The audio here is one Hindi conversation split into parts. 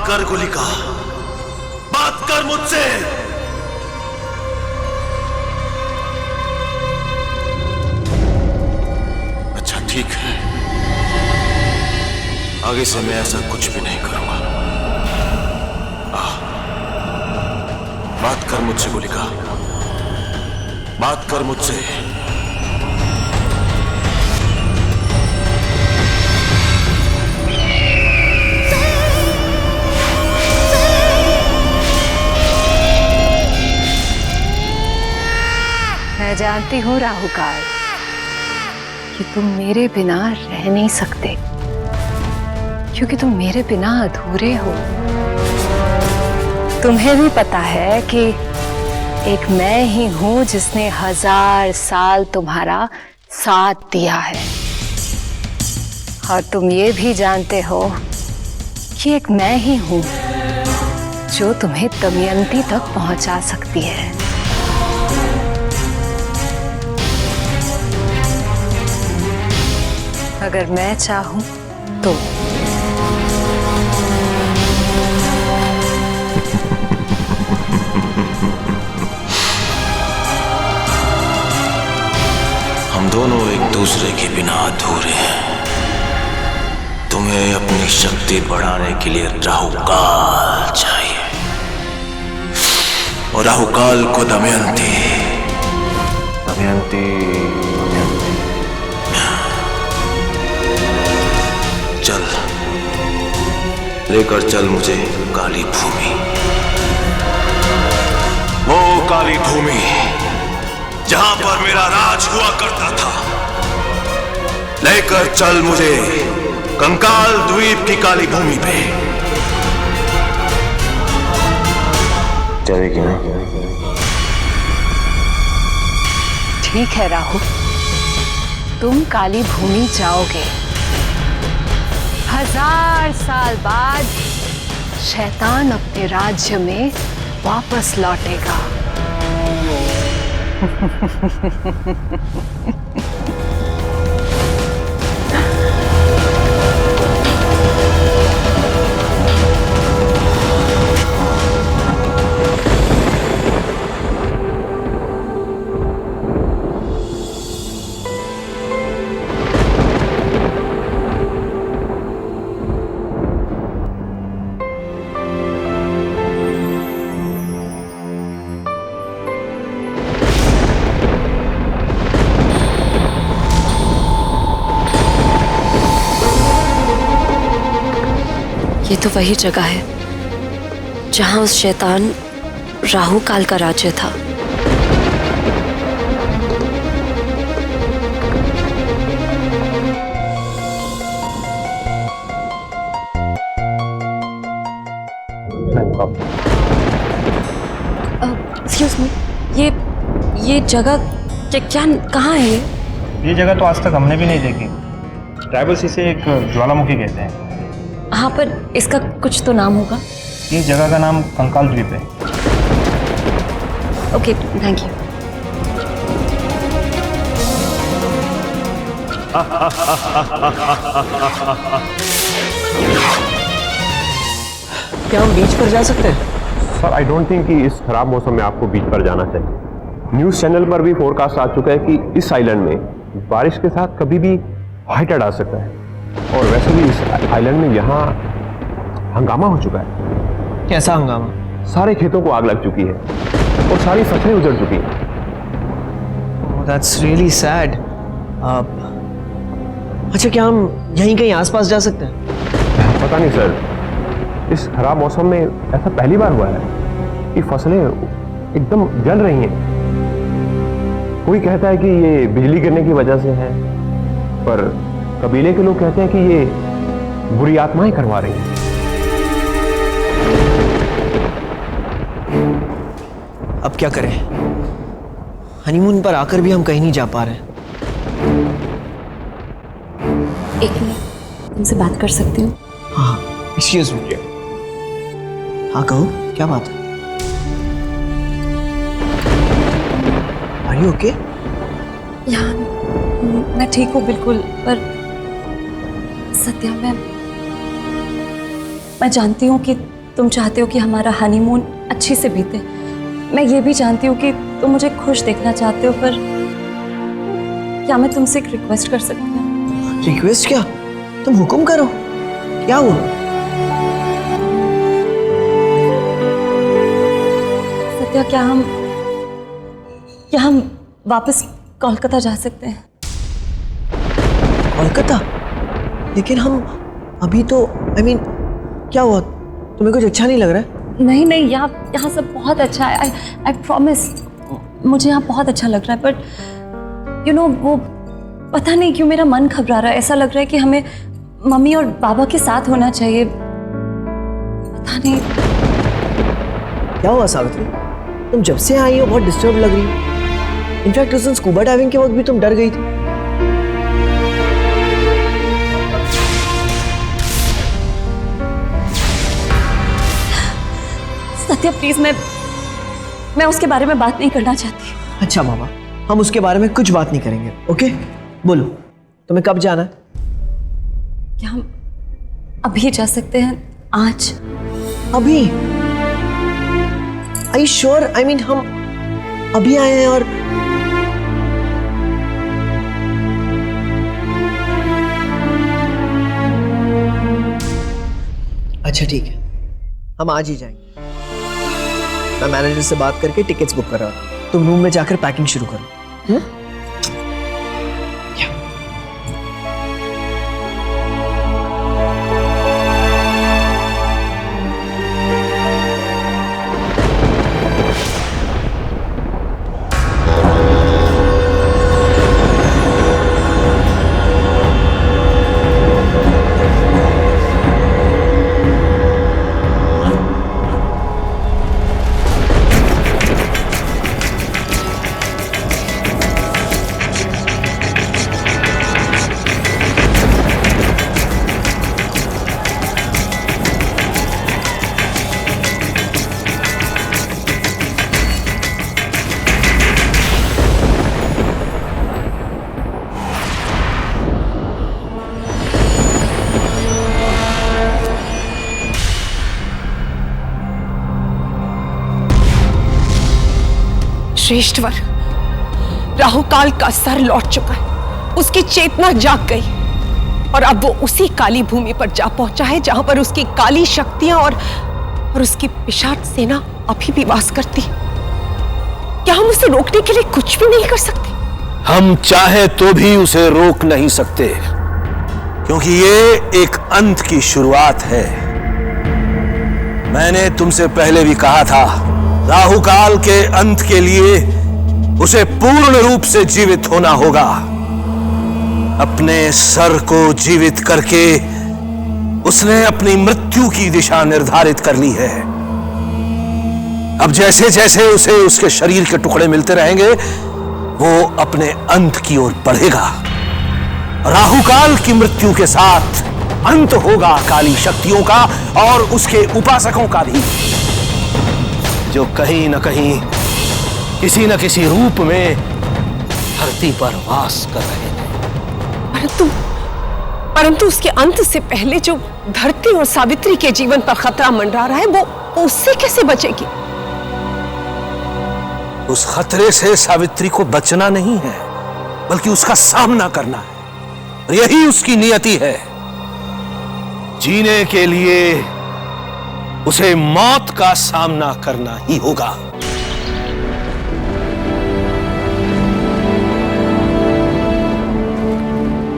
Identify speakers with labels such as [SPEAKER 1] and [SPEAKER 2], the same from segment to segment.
[SPEAKER 1] कर गुलिका, बात कर मुझसे। अच्छा ठीक है, आगे से मैं ऐसा कुछ भी नहीं करूंगा। बात कर मुझसे गुलिका, बात कर मुझसे।
[SPEAKER 2] मैं जानती हूँ राहुकाल कि तुम मेरे बिना रह नहीं सकते, क्योंकि तुम मेरे बिना अधूरे हो। तुम्हें भी पता है कि एक मैं ही हूं जिसने 1000 साल तुम्हारा साथ दिया है, और तुम ये भी जानते हो कि एक मैं ही हूं जो तुम्हें दमयंती तक पहुंचा सकती है। अगर मैं चाहूं तो।
[SPEAKER 1] हम दोनों एक दूसरे के बिना अधूरे हैं। तुम्हें अपनी शक्ति बढ़ाने के लिए राहुकाल चाहिए, और राहुकाल को दमयंती। दमयंती चल, लेकर चल मुझे काली भूमि, वो काली भूमि जहां पर मेरा राज हुआ करता था। लेकर चल मुझे कंकाल द्वीप की काली भूमि पे। चलेगी ना?
[SPEAKER 2] ठीक है राहु, तुम काली भूमि जाओगे। 1000 साल बाद शैतान अपने राज्य में वापस लौटेगा।
[SPEAKER 3] ये तो वही जगह है जहां उस शैतान राहु काल का राज्य था। एक्सक्यूज मी, ये जगह क्या कहाँ है?
[SPEAKER 4] ये जगह तो आज तक हमने भी नहीं देखी। ट्राइबल्स इसे एक ज्वालामुखी कहते हैं।
[SPEAKER 3] हाँ, पर इसका कुछ तो नाम होगा।
[SPEAKER 4] ये जगह का नाम कंकाल द्वीप है।
[SPEAKER 3] Okay, thank you.
[SPEAKER 5] क्या हम बीच पर जा सकते हैं?
[SPEAKER 6] सर, आई डोंट थिंक कि इस खराब मौसम में आपको बीच पर जाना चाहिए। न्यूज़ चैनल पर भी फोरकास्ट आ चुका है कि इस आइलैंड में बारिश के साथ कभी भी हाई टाइड आ सकता है, और वैसे भी इस आइलैंड में यहाँ हंगामा हो चुका है।
[SPEAKER 5] कैसा हंगामा?
[SPEAKER 6] सारे खेतों को आग लग चुकी है और सारी फसलें उजड़ चुकी हैं।
[SPEAKER 5] That's really sad. अच्छा, क्या हम यहीं कहीं आसपास जा सकते हैं?
[SPEAKER 6] पता नहीं सर, इस खराब मौसम में ऐसा पहली बार हुआ है कि फसलें एकदम जल रही हैं। कोई कहता है कि ये बिजली गिरने की वजह से है, पर कबीले के लोग कहते हैं कि ये बुरी आत्माएं करवा रही हैं।
[SPEAKER 5] अब क्या करें? हनीमून पर आकर भी हम कहीं नहीं जा पा रहे।
[SPEAKER 3] एक मिनट, तुमसे बात कर सकती हूँ?
[SPEAKER 5] हाँ, एक्सक्यूज मी। हाँ, कहो, क्या बात है? Are you okay?
[SPEAKER 3] यहाँ मैं ठीक हूँ बिल्कुल, पर सत्या, मैं जानती हूँ कि
[SPEAKER 7] तुम चाहते हो कि हमारा हनीमून अच्छे से बीते। मैं ये भी जानती हूँ कि तुम मुझे खुश देखना चाहते हो, पर क्या मैं तुमसे एक रिक्वेस्ट कर सकती हूँ?
[SPEAKER 5] रिक्वेस्ट क्या? तुम हुक्म करो, क्या हुआ?
[SPEAKER 7] सत्या, क्या हम वापस कोलकाता जा सकते हैं?
[SPEAKER 5] कोलकाता? लेकिन हम अभी तो क्या हुआ? तुम्हें कुछ अच्छा नहीं लग रहा है?
[SPEAKER 7] नहीं, यहाँ सब बहुत अच्छा है। आई प्रॉमिस, मुझे यहाँ बहुत अच्छा लग रहा है, बट वो पता नहीं क्यों मेरा मन घबरा रहा है। ऐसा लग रहा है कि हमें मम्मी और बाबा के साथ होना चाहिए। पता नहीं
[SPEAKER 5] क्या हुआ सावित्री? तुम जब से आई हो बहुत डिस्टर्ब लग रही हो। इनफैक्ट उस दिन स्कूबा डाइविंग के वक्त भी तुम डर गई थी।
[SPEAKER 7] सत्या प्लीज, मैं उसके बारे में बात नहीं करना चाहती।
[SPEAKER 5] अच्छा मामा, हम उसके बारे में कुछ बात नहीं करेंगे, ओके? बोलो, तुम्हें कब जाना है?
[SPEAKER 7] क्या हम अभी जा सकते हैं? आज?
[SPEAKER 5] अभी? Are you sure? हम अभी आए हैं और अच्छा ठीक है, हम आज ही जाएंगे। मैं मैनेजर से बात करके टिकट्स बुक कर रहा हूँ। तुम रूम में जाकर पैकिंग शुरू करो।
[SPEAKER 8] श्रेष्ठवर, राहु काल का असर लौट चुका है। उसकी चेतना जाग गई और अब वो उसी काली भूमि पर जा पहुंचा है जहां पर उसकी काली शक्तियां और उसकी पिशाच सेना अभी भी वास करती। क्या हम उसे रोकने के लिए कुछ भी नहीं कर सकते?
[SPEAKER 1] हम चाहे तो भी उसे रोक नहीं सकते, क्योंकि ये एक अंत की शुरुआत है। मैंने तुमसे पहले भी कहा था, राहु काल के अंत के लिए उसे पूर्ण रूप से जीवित होना होगा। अपने सर को जीवित करके उसने अपनी मृत्यु की दिशा निर्धारित कर ली है। अब जैसे जैसे उसे उसके शरीर के टुकड़े मिलते रहेंगे, वो अपने अंत की ओर बढ़ेगा। राहु काल की मृत्यु के साथ अंत होगा काली शक्तियों का और उसके उपासकों का भी, जो कहीं न कहीं किसी न किसी रूप में धरती पर वास कर रहे हैं।
[SPEAKER 8] परंतु उसके अंत से पहले जो धरती और सावित्री के जीवन पर खतरा मंडरा रहा है, वो उससे कैसे बचेगी?
[SPEAKER 1] उस खतरे से सावित्री को बचना नहीं है, बल्कि उसका सामना करना है। और यही उसकी नियति है। जीने के लिए उसे मौत का सामना करना ही होगा।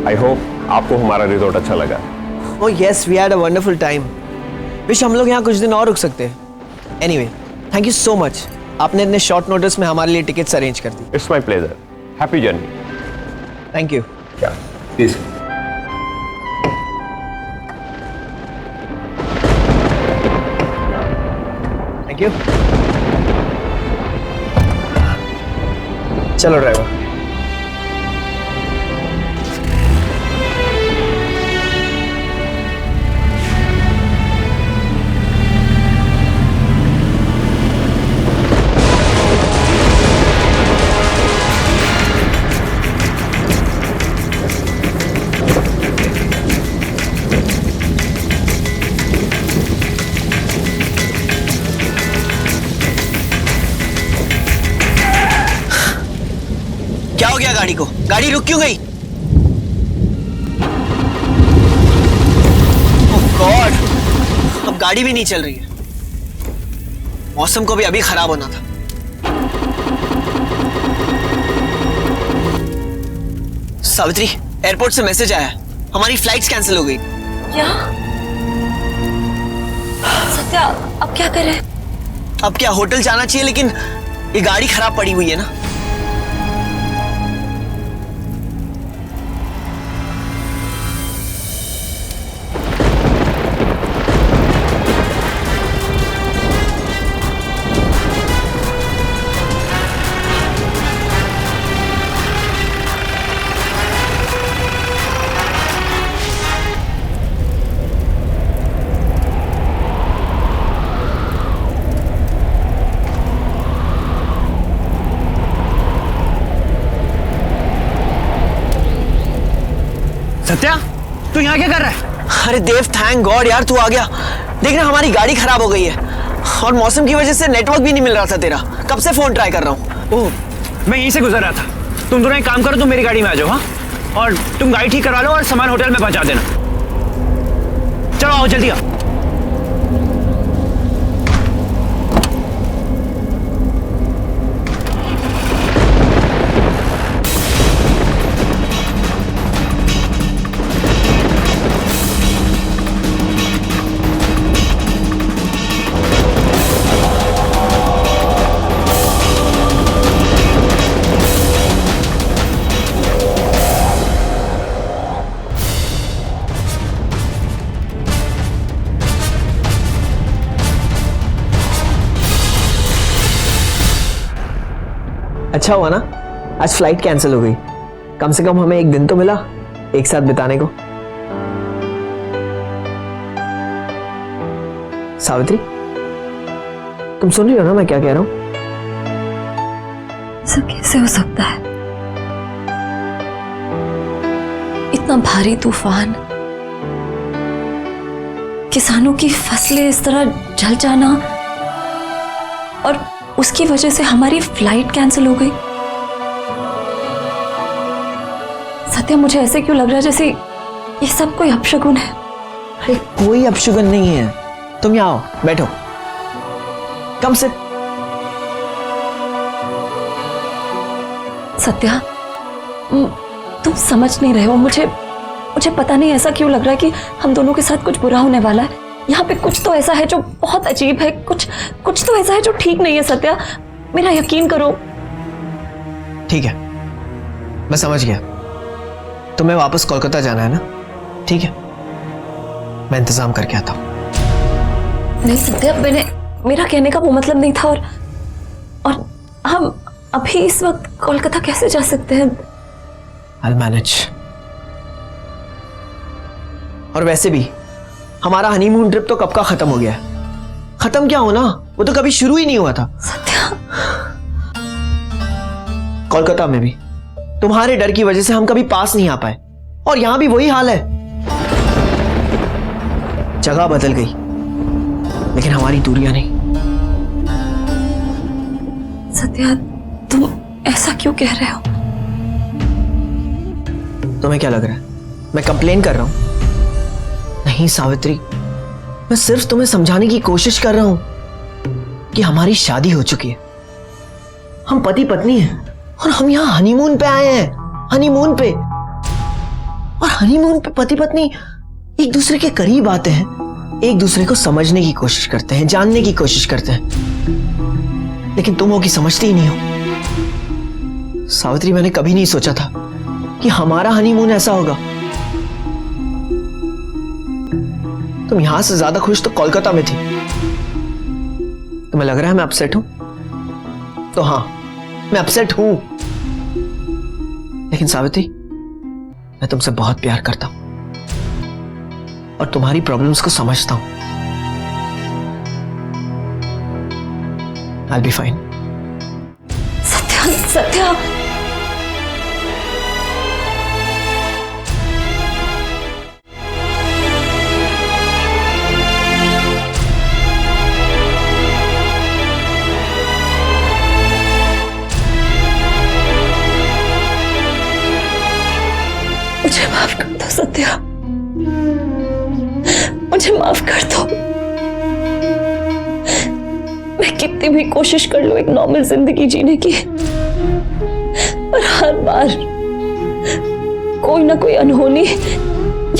[SPEAKER 6] आई होप आपको हमारा रिजॉर्ट अच्छा लगा।
[SPEAKER 5] Oh yes, we had a wonderful time. Wish हम लोग यहाँ कुछ दिन और रुक सकते हैं। Anyway, thank you so much, आपने इतने शॉर्ट नोटिस में हमारे लिए टिकट्स अरेंज कर दी।
[SPEAKER 6] It's my pleasure. Happy journey.
[SPEAKER 5] Thank you.
[SPEAKER 6] Please.
[SPEAKER 5] Thank you. चलो ड्राइवर। हो गया गाड़ी को? गाड़ी रुक क्यों गई? ओह गॉड, अब गाड़ी भी नहीं चल रही है। मौसम को भी अभी खराब होना था। सावित्री, एयरपोर्ट से मैसेज आया, हमारी फ्लाइट्स कैंसिल हो गई।
[SPEAKER 3] क्या? सत्या, अब क्या करें?
[SPEAKER 5] अब क्या, होटल जाना चाहिए, लेकिन ये गाड़ी खराब पड़ी हुई है ना।
[SPEAKER 9] सत्या, तू यहाँ क्या कर रहा है?
[SPEAKER 5] अरे देव, थैंक गॉड यार तू आ गया। देखना हमारी गाड़ी खराब हो गई है और मौसम की वजह से नेटवर्क भी नहीं मिल रहा था तेरा। कब से फोन ट्राई कर रहा हूँ।
[SPEAKER 9] ओह, मैं यहीं से गुजर रहा था। तुम दोनों एक काम करो, तुम मेरी गाड़ी में आ जाओ। हाँ, और तुम गाड़ी ठीक करवा लो और सामान होटल में पहुंचा देना। चलो आओ, जल्दी आओ।
[SPEAKER 5] अच्छा हुआ ना आज फ्लाइट कैंसिल हो गई। कम से कम हमें एक दिन तो मिला एक साथ बिताने को। सावित्री, तुम सुन रही हो ना मैं क्या कह रहा हूं?
[SPEAKER 3] सब कैसे हो सकता है? इतना भारी तूफान, किसानों की फसलें इस तरह जल जाना, और उसकी वजह से हमारी फ्लाइट कैंसिल हो गई। सत्या, मुझे ऐसे क्यों लग रहा है जैसे ये सब कोई अपशगुन है।
[SPEAKER 5] अरे कोई अपशगुन नहीं है। तुम यहाँ आओ, बैठो, कम से।
[SPEAKER 3] सत्या, तुम समझ नहीं रहे हो। मुझे पता नहीं ऐसा क्यों लग रहा है कि हम दोनों के साथ कुछ बुरा होने वाला है। यहाँ पे कुछ तो ऐसा है जो बहुत अजीब है, कुछ तो ऐसा है जो ठीक नहीं है। सत्या, मेरा यकीन करो।
[SPEAKER 5] ठीक है, मैं समझ गया। तुम्हें वापस कोलकाता जाना है ना? ठीक है, मैं इंतजाम करके आता हूँ।
[SPEAKER 3] नहीं सत्या, मेरा कहने का वो मतलब नहीं था। और हम अभी इस वक्त कोलकाता कैसे जा सकते हैं?
[SPEAKER 5] I'll manage। और वैसे भी हमारा हनीमून ट्रिप तो कब का खत्म हो गया है। खत्म क्या होना, वो तो कभी शुरू ही नहीं हुआ था।
[SPEAKER 3] सत्या,
[SPEAKER 5] कोलकाता में भी तुम्हारे डर की वजह से हम कभी पास नहीं आ पाए, और यहां भी वही हाल है। जगह बदल गई लेकिन हमारी दूरियां नहीं।
[SPEAKER 3] सत्या, तुम ऐसा क्यों कह रहे हो?
[SPEAKER 5] तुम्हें क्या लग रहा है मैं कंप्लेन कर रहा हूं? नहीं सावित्री, मैं सिर्फ तुम्हें समझाने की कोशिश कर रहा हूं कि हमारी शादी हो चुकी है, हम पति पत्नी हैं, और हम यहां हनीमून पे आए हैं। हनीमून पे, और हनीमून पे पति पत्नी एक दूसरे के करीब आते हैं, एक दूसरे को समझने की कोशिश करते हैं, जानने की कोशिश करते हैं। लेकिन तुम हो कि समझती ही नहीं हो। सावित्री, मैंने कभी नहीं सोचा था कि हमारा हनीमून ऐसा होगा। तुम यहां से ज्यादा खुश तो कोलकाता में थी। तुम्हें लग रहा है मैं अपसेट हूं? तो हां, मैं अपसेट हूं। लेकिन सावित्री, मैं तुमसे बहुत प्यार करता हूं और तुम्हारी प्रॉब्लम्स को समझता हूं। I'll be fine।
[SPEAKER 3] Satya, Satya, मुझे माफ कर दो सत्या, मुझे माफ कर दो। मैं कितनी भी कोशिश कर लूं एक नॉर्मल जिंदगी जीने की, पर हर बार कोई ना कोई अनहोनी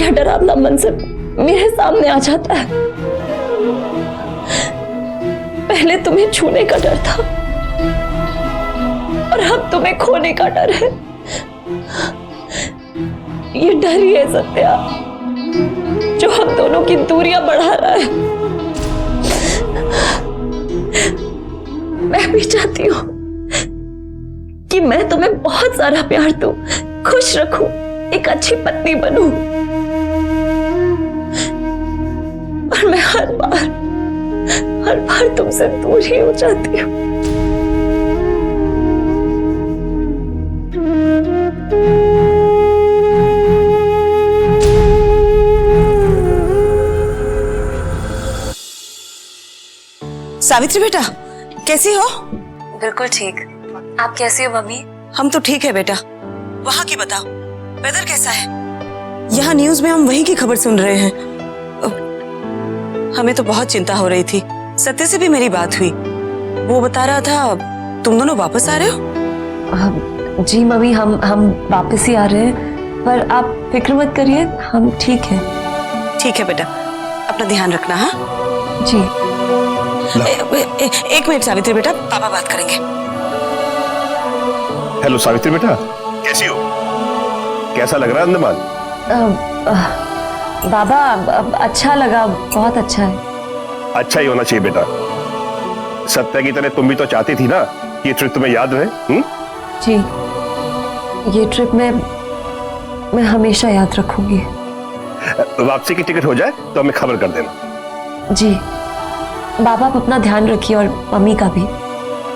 [SPEAKER 3] या डरावना मंजर मेरे सामने आ जाता है। पहले तुम्हें छूने का डर था और अब तुम्हें खोने का डर है। ये डर ही है सत्या जो हम दोनों की दूरियां बढ़ा रहा है। मैं भी चाहती हूं कि मैं तुम्हें बहुत सारा प्यार दूं, खुश रखूं, एक अच्छी पत्नी बनूं, पर मैं हर बार तुमसे दूर ही हो जाती हूं।
[SPEAKER 10] सावित्री बेटा, कैसी हो?
[SPEAKER 7] बिल्कुल ठीक। आप कैसी हो मम्मी?
[SPEAKER 10] हम तो ठीक है बेटा। वहां की बताओ, वेदर कैसा है? यहाँ न्यूज में हम वहीं की खबर सुन रहे हैं। हमें तो बहुत चिंता हो रही थी। सत्य से भी मेरी बात हुई, वो बता रहा था तुम दोनों वापस आ रहे हो।
[SPEAKER 7] जी मम्मी, हम वापस ही आ रहे हैं, पर आप फिक्र मत करिए, हम ठीक हैं।
[SPEAKER 10] ठीक है बेटा, अपना ध्यान रखना। हाँ
[SPEAKER 7] जी।
[SPEAKER 10] एक मिनट सावित्री बेटा, पापा बात करेंगे।
[SPEAKER 6] हेलो सावित्री बेटा, कैसी हो? कैसा लग रहा है अंडमान?
[SPEAKER 7] बाबा अच्छा लगा, बहुत अच्छा है।
[SPEAKER 6] अच्छा ही होना चाहिए बेटा। सत्या की तरह तुम भी तो चाहती थी ना कि ये ट्रिप तुम्हें याद रहे।
[SPEAKER 7] जी, ये ट्रिप मैं हमेशा याद रखूंगी।
[SPEAKER 6] वापसी की टिकट हो जाए तो हमें खबर कर देना।
[SPEAKER 7] जी बाबा, आप अपना ध्यान रखिए और मम्मी का भी।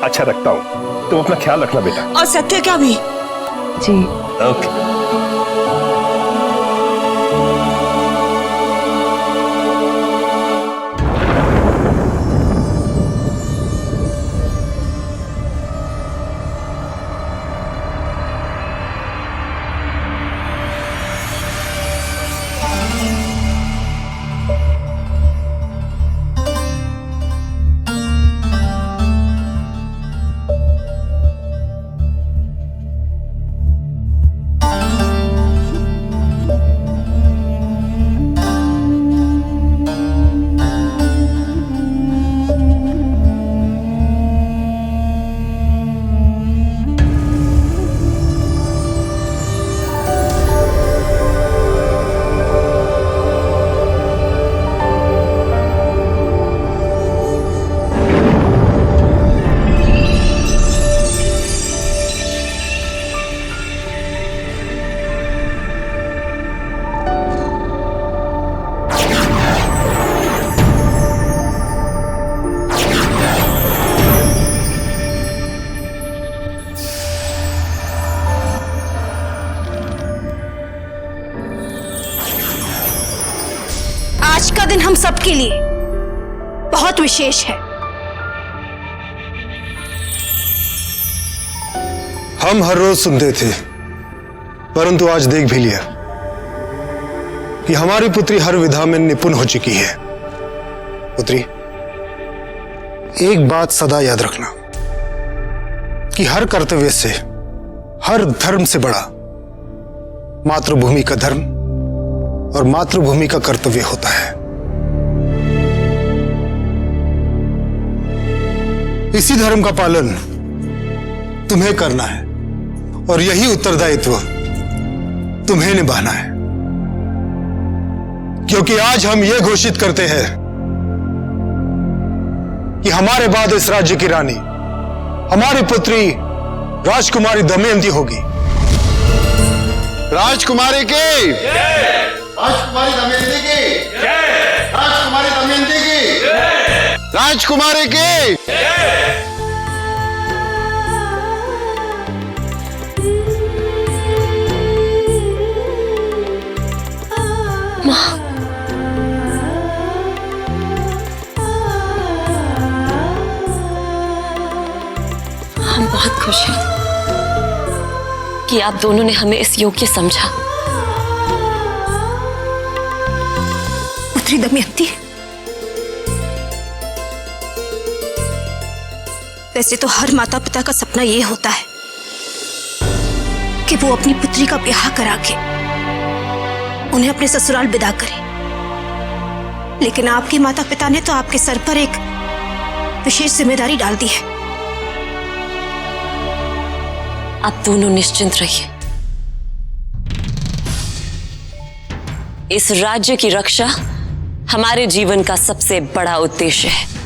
[SPEAKER 6] अच्छा, रखता हूँ, तुम अपना ख्याल रखना बेटा।
[SPEAKER 10] और सत्य का भी।
[SPEAKER 7] जी
[SPEAKER 6] ओके।
[SPEAKER 11] आज का दिन हम सबके लिए बहुत विशेष है।
[SPEAKER 12] हम हर रोज सुनते थे, परंतु आज देख भी लिया कि हमारी पुत्री हर विधा में निपुण हो चुकी है। पुत्री, एक बात सदा याद रखना कि हर कर्तव्य से, हर धर्म से बड़ा मातृभूमि का धर्म और मातृभूमि का कर्तव्य होता है। इसी धर्म का पालन तुम्हें करना है और यही उत्तरदायित्व तुम्हें निभाना है, क्योंकि आज हम यह घोषित करते हैं कि हमारे बाद इस राज्य की रानी हमारी पुत्री राजकुमारी दमयंती होगी।
[SPEAKER 13] राजकुमारी की राजकुमारी दमयंती की राजकुमारी दमयंती की राजकुमारी की।
[SPEAKER 3] हम बहुत खुश हैं कि आप दोनों ने हमें इस योग्य समझा
[SPEAKER 11] पुत्री दमयंती। वैसे तो हर माता पिता का सपना ये होता है कि वो अपनी पुत्री का ब्याह करा के उन्हें अपने ससुराल विदा करे, लेकिन आपके माता पिता ने तो आपके सर पर एक विशेष जिम्मेदारी डाल दी है।
[SPEAKER 10] आप दोनों निश्चिंत रहिए। इस राज्य की रक्षा हमारे जीवन का सबसे बड़ा उद्देश्य है।